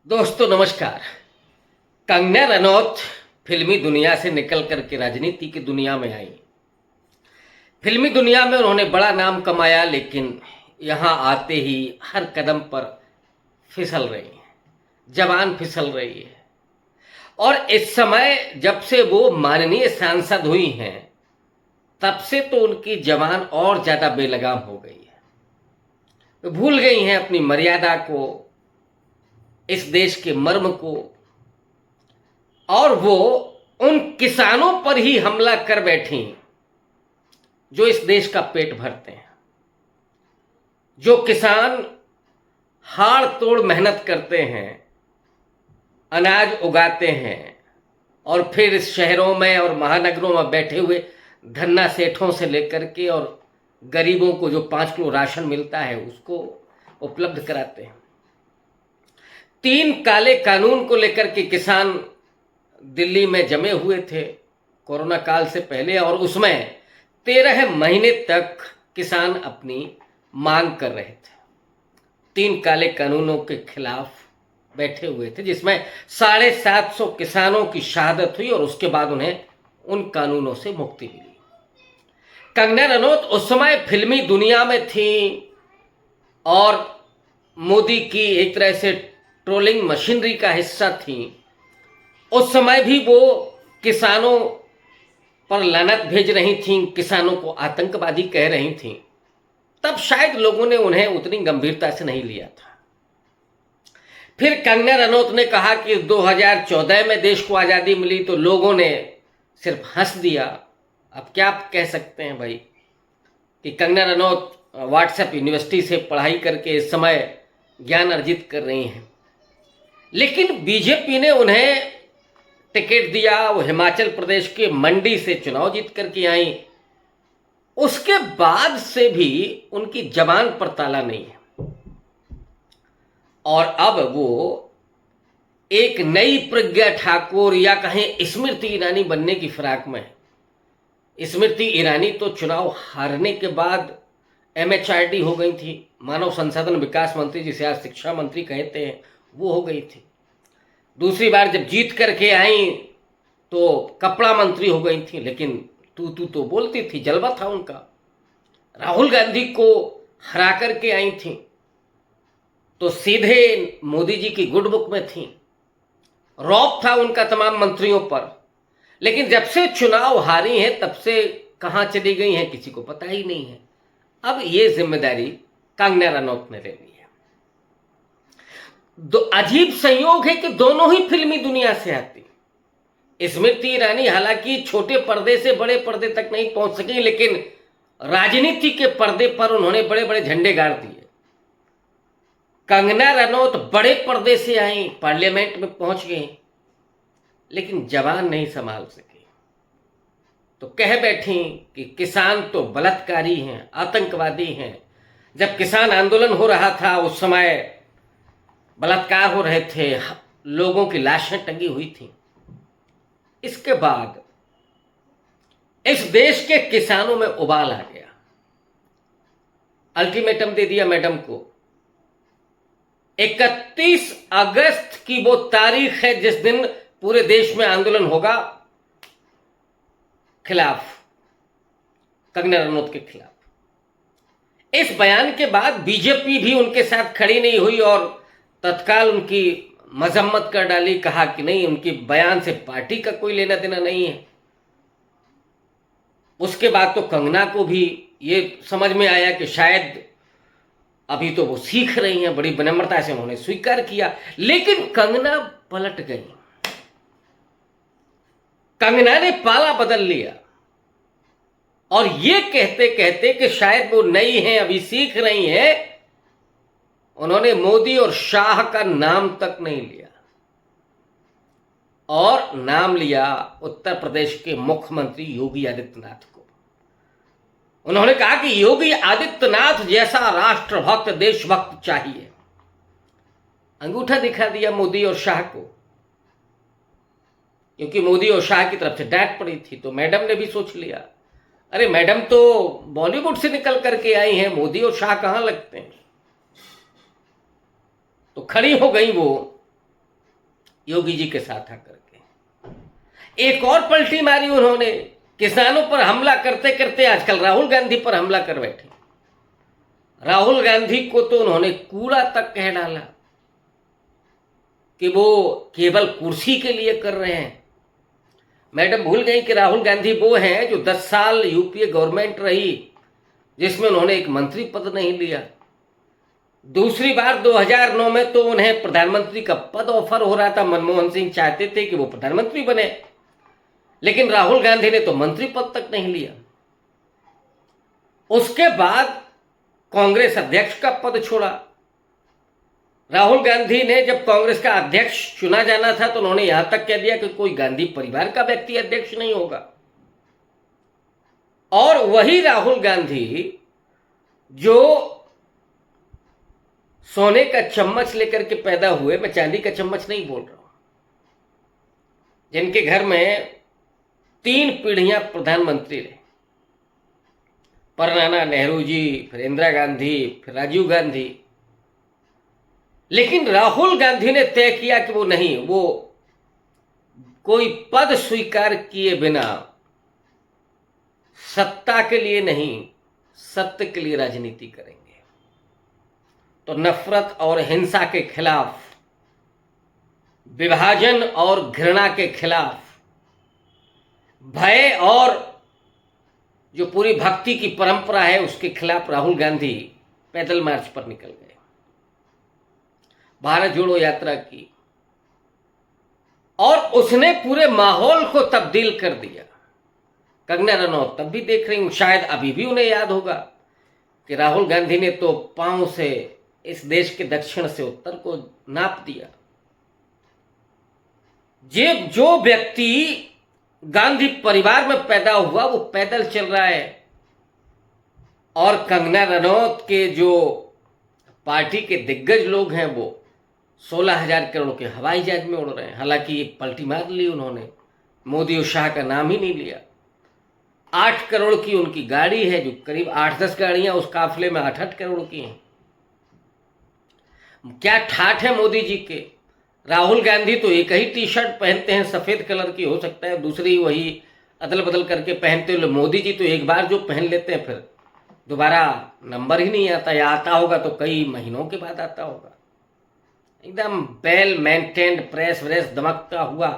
दोस्तों नमस्कार। कंगना रनौत फिल्मी दुनिया से निकल करके राजनीति की दुनिया में आई। फिल्मी दुनिया में उन्होंने बड़ा नाम कमाया, लेकिन यहाँ आते ही हर कदम पर फिसल रही हैं, जवान फिसल रही है। और इस समय जब से वो माननीय सांसद हुई हैं, तब से तो उनकी जवान और ज़्यादा बेलगाम हो गई है। वो भूल गई हैं अपनी मर्यादा को, इस देश के मर्म को, और वो उन किसानों पर ही हमला कर बैठी जो इस देश का पेट भरते हैं। जो किसान हाड़ तोड़ मेहनत करते हैं, अनाज उगाते हैं और फिर इस शहरों में और महानगरों में बैठे हुए धन्ना सेठों से लेकर के और गरीबों को जो 5 किलो राशन मिलता है उसको उपलब्ध कराते हैं। 3 काले कानून को लेकर के किसान दिल्ली में जमे हुए थे कोरोना काल से पहले, और उसमें 13 महीने तक किसान अपनी मांग कर रहे थे। 3 काले कानूनों के खिलाफ बैठे हुए थे, जिसमें 750 किसानों की शहादत हुई और उसके बाद उन्हें उन कानूनों से मुक्ति मिली। कंगना रनौत उस समय फिल्मी दुनिया में थी और मोदी की एक तरह से ट्रोलिंग मशीनरी का हिस्सा थी। उस समय भी वो किसानों पर लानत भेज रही थीं, किसानों को आतंकवादी कह रही थीं। तब शायद लोगों ने उन्हें उतनी गंभीरता से नहीं लिया था। फिर कंगना रनौत ने कहा कि 2014 में देश को आज़ादी मिली तो लोगों ने सिर्फ हंस दिया। अब क्या आप कह सकते हैं भाई कि कंगना रनौत व्हाट्सएप यूनिवर्सिटी से पढ़ाई करके इस समय ज्ञान अर्जित कर रही हैं, लेकिन बीजेपी ने उन्हें टिकट दिया। वो हिमाचल प्रदेश के मंडी से चुनाव जीत करके आई। उसके बाद से भी उनकी जबान पर ताला नहीं है और अब वो एक नई प्रज्ञा ठाकुर या कहें स्मृति ईरानी बनने की फिराक में है। स्मृति ईरानी तो चुनाव हारने के बाद MHRD हो गई थी, मानव संसाधन विकास मंत्री, जिसे आज शिक्षा मंत्री कहते हैं, वो हो गई थी। दूसरी बार जब जीत करके आई तो कपड़ा मंत्री हो गई थी, लेकिन तू तो बोलती थी, जलवा था उनका। राहुल गांधी को हरा करके आई थी तो सीधे मोदी जी की गुड बुक में थी। रौब था उनका तमाम मंत्रियों पर, लेकिन जब से चुनाव हारी हैं तब से कहाँ चली गई हैं किसी को पता ही नहीं है। अब ये जिम्मेदारी कंगना रनौत ने ले ली है। अजीब संयोग है कि दोनों ही फिल्मी दुनिया से आती। स्मृति ईरानी हालांकि छोटे पर्दे से बड़े पर्दे तक नहीं पहुंच सकी, लेकिन राजनीति के पर्दे पर उन्होंने बड़े बड़े झंडे गाड़ दिए। कंगना रनौत बड़े पर्दे से आई, पार्लियामेंट में पहुंच गई, लेकिन जवान नहीं संभाल सकी। तो कह बैठी कि किसान तो बलात्कारी हैं, आतंकवादी हैं। जब किसान आंदोलन हो रहा था उस समय बलात्कार हो रहे थे, लोगों की लाशें टंगी हुई थी। इसके बाद इस देश के किसानों में उबाल आ गया। अल्टीमेटम दे दिया मैडम को। 31 अगस्त की वो तारीख है जिस दिन पूरे देश में आंदोलन होगा खिलाफ, कंगना रनौत के खिलाफ। इस बयान के बाद बीजेपी भी उनके साथ खड़ी नहीं हुई और तत्काल उनकी मजम्मत कर डाली। कहा कि नहीं, उनकी बयान से पार्टी का कोई लेना देना नहीं है। उसके बाद तो कंगना को भी ये समझ में आया कि शायद अभी तो वो सीख रही हैं। बड़ी विनम्रता से उन्होंने स्वीकार किया, लेकिन कंगना पलट गई। कंगना ने पाला बदल लिया और ये कहते कहते कि शायद वो नई हैं, अभी सीख रही हैं, उन्होंने मोदी और शाह का नाम तक नहीं लिया और नाम लिया उत्तर प्रदेश के मुख्यमंत्री योगी आदित्यनाथ को। उन्होंने कहा कि योगी आदित्यनाथ जैसा राष्ट्रभक्त देशभक्त चाहिए। अंगूठा दिखा दिया मोदी और शाह को, क्योंकि मोदी और शाह की तरफ से डांट पड़ी थी। तो मैडम ने भी सोच लिया, अरे मैडम तो बॉलीवुड से निकल करके आई हैं, मोदी और शाह कहां लगते हैं। तो खड़ी हो गई वो योगी जी के साथ आकर के। एक और पलटी मारी उन्होंने, किसानों पर हमला करते करते आजकल राहुल गांधी पर हमला कर बैठे। राहुल गांधी को तो उन्होंने कूड़ा तक कह डाला कि वो केवल कुर्सी के लिए कर रहे हैं। मैडम भूल गई कि राहुल गांधी वो हैं जो 10 साल यूपीए गवर्नमेंट रही जिसमें उन्होंने एक मंत्री पद नहीं लिया। दूसरी बार 2009 में तो उन्हें प्रधानमंत्री का पद ऑफर हो रहा था, मनमोहन सिंह चाहते थे कि वो प्रधानमंत्री बने, लेकिन राहुल गांधी ने तो मंत्री पद तक नहीं लिया। उसके बाद कांग्रेस अध्यक्ष का पद छोड़ा। राहुल गांधी ने जब कांग्रेस का अध्यक्ष चुना जाना था तो उन्होंने यहां तक कह दिया कि कोई गांधी परिवार का व्यक्ति अध्यक्ष नहीं होगा। और वही राहुल गांधी जो सोने का चम्मच लेकर के पैदा हुए, मैं चांदी का चम्मच नहीं बोल रहा हूं, जिनके घर में 3 पीढ़ियां प्रधानमंत्री रहे, परनाना नेहरू जी, फिर इंदिरा गांधी, फिर राजीव गांधी, लेकिन राहुल गांधी ने तय किया कि वो नहीं, वो कोई पद स्वीकार किए बिना सत्ता के लिए नहीं, सत्य के लिए राजनीति करेंगे। तो नफरत और हिंसा के खिलाफ, विभाजन और घृणा के खिलाफ, भय और जो पूरी भक्ति की परंपरा है उसके खिलाफ राहुल गांधी पैदल मार्च पर निकल गए, भारत जोड़ो यात्रा की, और उसने पूरे माहौल को तब्दील कर दिया। कंगना रनौत तब भी देख रही हूं, शायद अभी भी उन्हें याद होगा कि राहुल गांधी ने तो पांव से इस देश के दक्षिण से उत्तर को नाप दिया। जो व्यक्ति गांधी परिवार में पैदा हुआ वो पैदल चल रहा है, और कंगना रनौत के जो पार्टी के दिग्गज लोग हैं वो 16,000 करोड़ के हवाई जहाज में उड़ रहे हैं। हालांकि एक पलटी मार ली उन्होंने, मोदी और शाह का नाम ही नहीं लिया। 8 करोड़ की उनकी गाड़ी है, जो करीब 8-10 गाड़ियां उस काफिले में 8-8 करोड़ की हैं। क्या ठाठ है मोदी जी के। राहुल गांधी तो एक ही टी शर्ट पहनते हैं, सफेद कलर की, हो सकता है दूसरी वही अदल बदल करके पहनते हो। मोदी जी तो एक बार जो पहन लेते हैं फिर दोबारा नंबर ही नहीं आता, या आता होगा तो कई महीनों के बाद आता होगा। एकदम वेल मेंटेन्ड, प्रेस व्रेस दमकता हुआ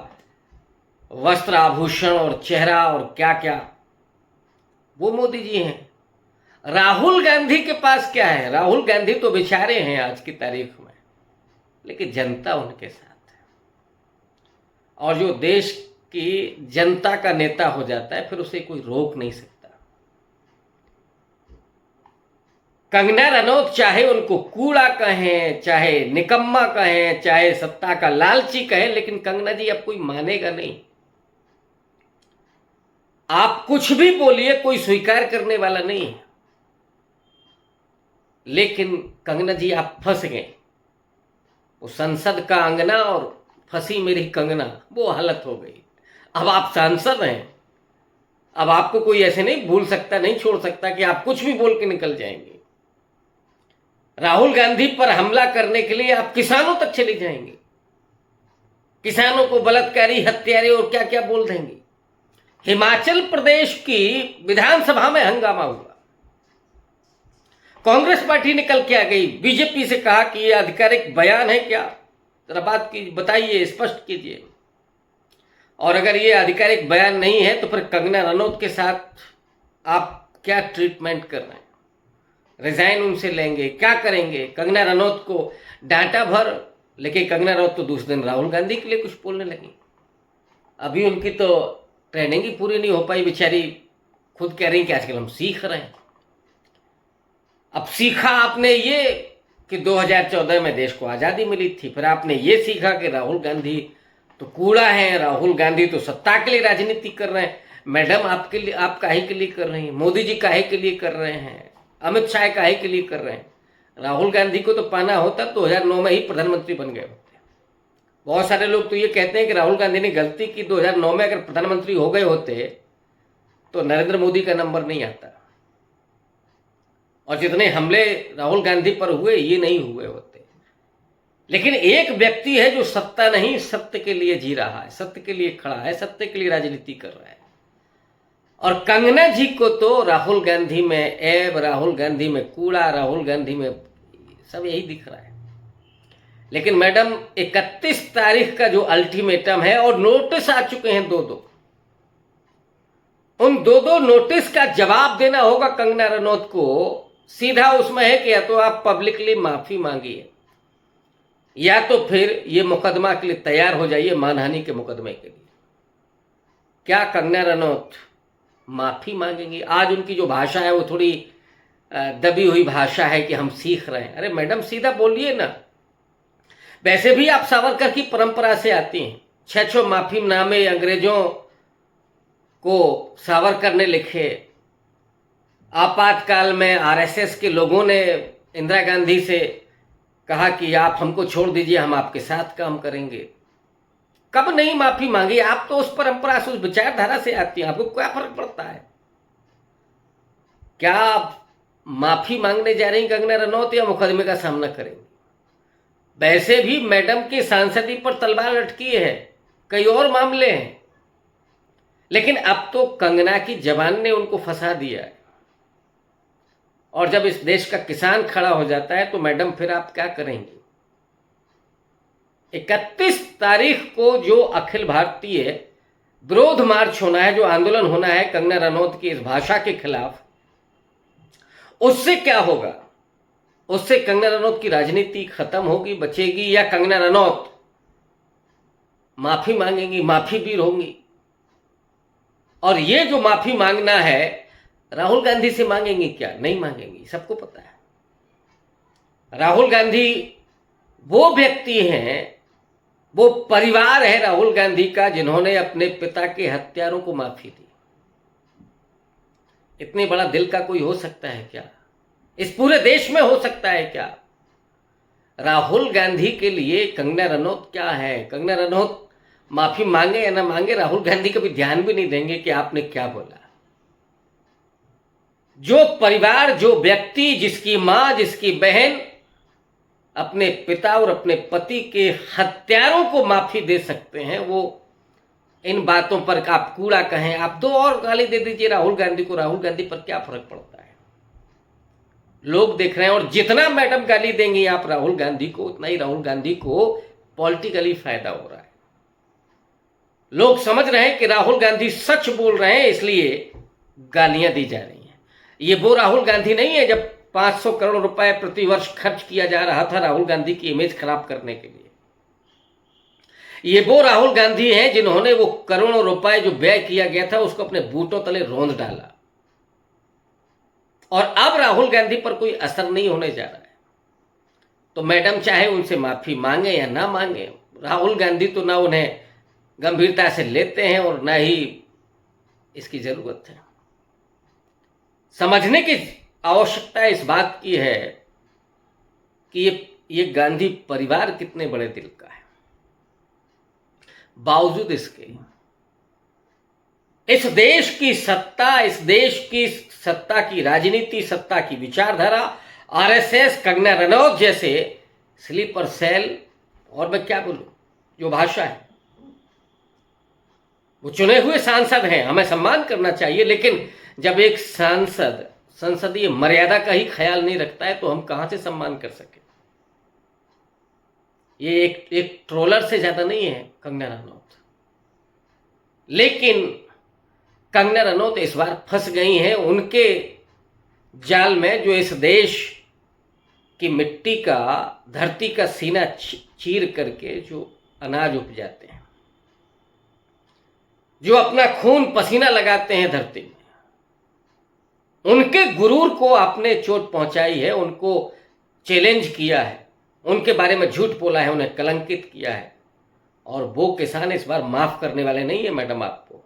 वस्त्र आभूषण और चेहरा और क्या क्या, वो मोदी जी हैं। राहुल गांधी के पास क्या है? राहुल गांधी तो बेचारे हैं आज की तारीख में, लेकिन जनता उनके साथ है। और जो देश की जनता का नेता हो जाता है फिर उसे कोई रोक नहीं सकता। कंगना रनौत चाहे उनको कूड़ा कहें, चाहे निकम्मा कहें, चाहे सत्ता का लालची कहें, लेकिन कंगना जी अब कोई मानेगा नहीं। आप कुछ भी बोलिए, कोई स्वीकार करने वाला नहीं है। लेकिन कंगना जी आप फंस गए, वो संसद का अंगना और फंसी मेरी कंगना, वो हालत हो गई। अब आप सांसद हैं, अब आपको कोई ऐसे नहीं भूल सकता, नहीं छोड़ सकता कि आप कुछ भी बोल के निकल जाएंगे। राहुल गांधी पर हमला करने के लिए आप किसानों तक चले जाएंगे, किसानों को बलात्कारी, हत्यारे और क्या क्या बोल देंगे। हिमाचल प्रदेश की विधानसभा में हंगामा हुआ, कांग्रेस पार्टी निकल के आ गई, बीजेपी से कहा कि यह आधिकारिक बयान है क्या, जरा बात की बताइए, स्पष्ट कीजिए। और अगर ये आधिकारिक बयान नहीं है तो फिर कंगना रनौत के साथ आप क्या ट्रीटमेंट कर रहे हैं? रिजाइन उनसे लेंगे, क्या करेंगे? कंगना रनौत को डांटा भर, लेकिन कंगना रनौत तो दूसरे दिन राहुल गांधी के लिए कुछ बोलने लगी। अभी उनकी तो ट्रेनिंग ही पूरी नहीं हो पाई, बेचारी खुद कह रही कि आजकल हम सीख रहे हैं। अब सीखा आपने ये कि 2014 में देश को आज़ादी मिली थी, फिर आपने ये सीखा कि राहुल गांधी तो कूड़ा है, राहुल गांधी तो सत्ता के लिए राजनीति कर रहे हैं। मैडम आपके लिए, आप काहे के लिए कर रही हैं? मोदी जी काहे के लिए कर रहे हैं? अमित शाह काहे के लिए कर रहे हैं? राहुल गांधी को तो पाना होता 2009 में ही प्रधानमंत्री बन गए होते। बहुत सारे लोग तो ये कहते हैं कि राहुल गांधी ने गलती की, 2009 में अगर प्रधानमंत्री हो गए होते तो नरेंद्र मोदी का नंबर नहीं आता, और जितने हमले राहुल गांधी पर हुए ये नहीं हुए होते। लेकिन एक व्यक्ति है जो सत्ता नहीं, सत्य के लिए जी रहा है, सत्य के लिए खड़ा है, सत्य के लिए राजनीति कर रहा है। और कंगना जी को तो राहुल गांधी में ऐब, राहुल गांधी में कूड़ा, राहुल गांधी में सब यही दिख रहा है। लेकिन मैडम 31 तारीख का जो अल्टीमेटम है, और नोटिस आ चुके हैं दो दो, उन दो दो नोटिस का जवाब देना होगा कंगना रनौत को। सीधा उसमें है कि या तो आप पब्लिकली माफी मांगिए, या तो फिर ये मुकदमा के लिए तैयार हो जाइए, मानहानि के मुकदमे के लिए। क्या कंगना रनौत माफी मांगेंगी? आज उनकी जो भाषा है वो थोड़ी दबी हुई भाषा है कि हम सीख रहे हैं। अरे मैडम सीधा बोलिए ना। वैसे भी आप सावरकर की परंपरा से आती हैं, 6 माफीनामे अंग्रेजों को सावरकर ने लिखे। आपातकाल में आरएसएस के लोगों ने इंदिरा गांधी से कहा कि आप हमको छोड़ दीजिए, हम आपके साथ काम करेंगे। कब नहीं माफी मांगी? आप तो उस परंपरा से, उस विचारधारा से आती हैं, आपको क्या फर्क पड़ता है? क्या आप माफी मांगने जा रही कंगना रनौत या मुकदमे का सामना करेंगे? वैसे भी मैडम की सांसदी पर तलवार लटकी है, कई और मामले हैं, लेकिन अब तो कंगना की जबान ने उनको फंसा दिया है। और जब इस देश का किसान खड़ा हो जाता है तो मैडम फिर आप क्या करेंगे? 31 तारीख को जो अखिल भारतीय विरोध मार्च होना है, जो आंदोलन होना है कंगना रनौत की इस भाषा के खिलाफ, उससे क्या होगा? उससे कंगना रनौत की राजनीति खत्म होगी, बचेगी, या कंगना रनौत माफी मांगेंगी, माफी भी होंगी? और ये जो माफी मांगना है, राहुल गांधी से मांगेंगी क्या? नहीं मांगेंगी, सबको पता है। राहुल गांधी वो व्यक्ति हैं, वो परिवार है राहुल गांधी का, जिन्होंने अपने पिता के हत्यारों को माफी दी। इतने बड़ा दिल का कोई हो सकता है क्या? इस पूरे देश में हो सकता है क्या? राहुल गांधी के लिए कंगना रनौत क्या है? कंगना रनौत माफी मांगे या ना मांगे, राहुल गांधी कभी ध्यान भी नहीं देंगे कि आपने क्या बोला। जो परिवार, जो व्यक्ति, जिसकी मां, जिसकी बहन अपने पिता और अपने पति के हत्यारों को माफी दे सकते हैं, वो इन बातों पर आप कूड़ा कहें, आप दो और गाली दे दीजिए राहुल गांधी को, राहुल गांधी पर क्या फर्क पड़ता है? लोग देख रहे हैं। और जितना मैडम गाली देंगी आप राहुल गांधी को, उतना ही राहुल गांधी को पॉलिटिकली फायदा हो रहा है। लोग समझ रहे हैं कि राहुल गांधी सच बोल रहे हैं, इसलिए गालियां दी जा रही हैं। ये वो राहुल गांधी नहीं है जब 500 करोड़ रुपए प्रति वर्ष खर्च किया जा रहा था राहुल गांधी की इमेज खराब करने के लिए। ये वो राहुल गांधी हैं जिन्होंने वो करोड़ों रुपए जो व्यय किया गया था उसको अपने बूटों तले रौंद डाला, और अब राहुल गांधी पर कोई असर नहीं होने जा रहा है। तो मैडम चाहे उनसे माफी मांगे या ना मांगे, राहुल गांधी तो ना उन्हें गंभीरता से लेते हैं और ना ही इसकी जरूरत है। समझने की आवश्यकता इस बात की है कि ये गांधी परिवार कितने बड़े दिल का है। बावजूद इसके इस देश की सत्ता, इस देश की सत्ता की राजनीति, सत्ता की विचारधारा, आरएसएस, कंगना रनौत जैसे स्लीपर सेल, और मैं क्या बोलूं, जो भाषा है, वो चुने हुए सांसद हैं, हमें सम्मान करना चाहिए। लेकिन जब एक सांसद संसदीय मर्यादा का ही ख्याल नहीं रखता है तो हम कहां से सम्मान कर सके? ये एक ट्रोलर से ज्यादा नहीं है कंगना रनौत। लेकिन कंगना रनौत इस बार फंस गई हैं उनके जाल में, जो इस देश की मिट्टी का, धरती का सीना चीर करके जो अनाज उपजाते हैं, जो अपना खून पसीना लगाते हैं धरती में, उनके गुरूर को आपने चोट पहुंचाई है, उनको चैलेंज किया है, उनके बारे में झूठ बोला है, उन्हें कलंकित किया है। और वो किसान इस बार माफ करने वाले नहीं है मैडम। आपको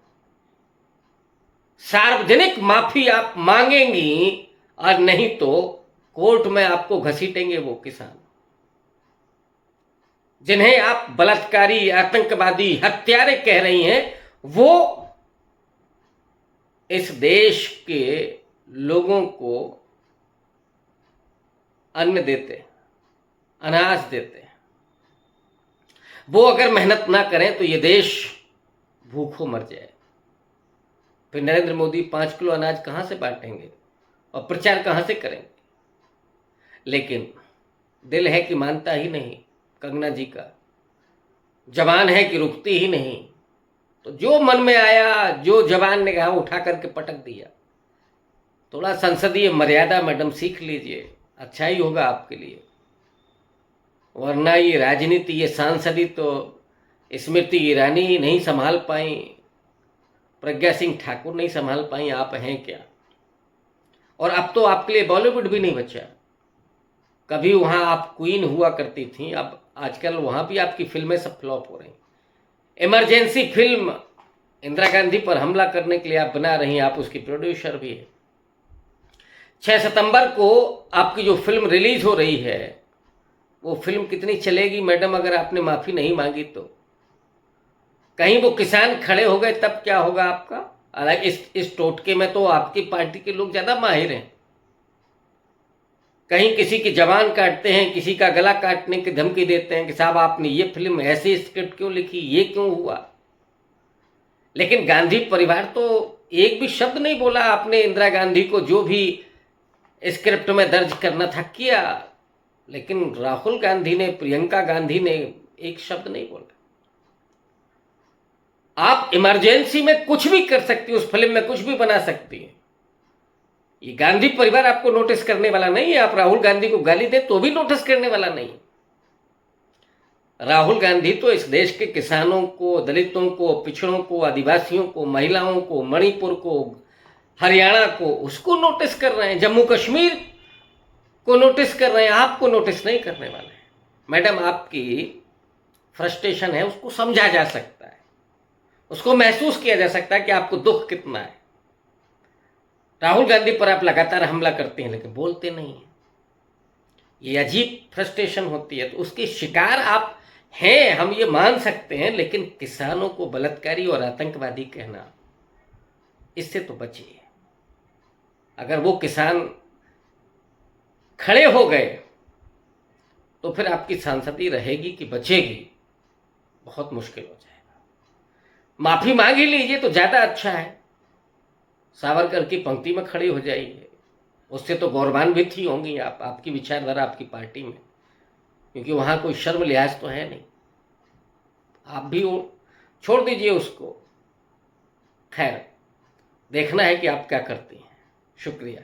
सार्वजनिक माफी आप मांगेंगी, और नहीं तो कोर्ट में आपको घसीटेंगे वो किसान जिन्हें आप बलात्कारी, आतंकवादी, हत्यारे कह रही हैं। वो इस देश के लोगों को अन्न देते, अनाज देते, वो अगर मेहनत ना करें तो ये देश भूखों मर जाए। फिर नरेंद्र मोदी 5 किलो अनाज कहाँ से बांटेंगे और प्रचार कहाँ से करेंगे? लेकिन दिल है कि मानता ही नहीं कंगना जी का, जबान है कि रुकती ही नहीं। तो जो मन में आया, जो जबान ने कहा उठा करके पटक दिया। थोड़ा संसदीय मर्यादा मैडम सीख लीजिए, अच्छा ही होगा आपके लिए। वरना ये राजनीति, ये सांसदी तो स्मृति ईरानी नहीं संभाल पाई, प्रज्ञा सिंह ठाकुर नहीं संभाल पाई, आप हैं क्या? और अब तो आपके लिए बॉलीवुड भी नहीं बचा। कभी वहाँ आप क्वीन हुआ करती थी, अब आजकल वहाँ भी आपकी फिल्में सब फ्लॉप हो रही। इमरजेंसी फिल्म इंदिरा गांधी पर हमला करने के लिए आप बना रही हैं, आप उसकी प्रोड्यूसर भी है। 6 सितंबर को आपकी जो फिल्म रिलीज हो रही है, वो फिल्म कितनी चलेगी मैडम अगर आपने माफ़ी नहीं मांगी तो? कहीं वो किसान खड़े हो गए तब क्या होगा आपका? हालांकि इस टोटके में तो आपकी पार्टी के लोग ज़्यादा माहिर हैं। कहीं किसी की जबान काटते हैं, किसी का गला काटने की धमकी देते हैं कि साहब आपने ये फिल्म ऐसी स्क्रिप्ट क्यों लिखी, ये क्यों हुआ। लेकिन गांधी परिवार तो एक भी शब्द नहीं बोला आपने इंदिरा गांधी को, जो भी स्क्रिप्ट में दर्ज करना था किया। लेकिन राहुल गांधी ने, प्रियंका गांधी ने एक शब्द नहीं बोला। आप इमरजेंसी में कुछ भी कर सकती, उस फिल्म में कुछ भी बना सकती है। ये गांधी परिवार आपको नोटिस करने वाला नहीं है। आप राहुल गांधी को गाली दे तो भी नोटिस करने वाला नहीं। राहुल गांधी तो इस देश के किसानों को, दलितों को, पिछड़ों को, आदिवासियों को, महिलाओं को, मणिपुर को, हरियाणा को, उसको नोटिस कर रहे हैं, जम्मू कश्मीर को नोटिस कर रहे हैं। आपको नोटिस नहीं करने वाले हैं। मैडम आपकी फ्रस्ट्रेशन है, उसको समझा जा सकता है, उसको महसूस किया जा सकता है कि आपको दुख कितना है। राहुल गांधी पर आप लगातार हमला करते हैं लेकिन बोलते नहीं हैं। ये अजीब फ्रस्ट्रेशन होती है, तो उसके शिकार आप हैं, हम ये मान सकते हैं। लेकिन किसानों को बलात्कारी और आतंकवादी कहना, इससे तो बचिए। अगर वो किसान खड़े हो गए तो फिर आपकी सांसदी रहेगी कि बचेगी, बहुत मुश्किल हो जाएगा। माफी मांग ही लीजिए तो ज्यादा अच्छा है। सावरकर की पंक्ति में खड़ी हो जाइए, उससे तो गौरवान्वित ही होंगी आप, आपकी विचारधारा आपकी पार्टी में, क्योंकि वहाँ कोई शर्म लिहाज तो है नहीं। आप भी छोड़ दीजिए उसको। खैर, देखना है कि आप क्या करती हैं। शुक्रिया।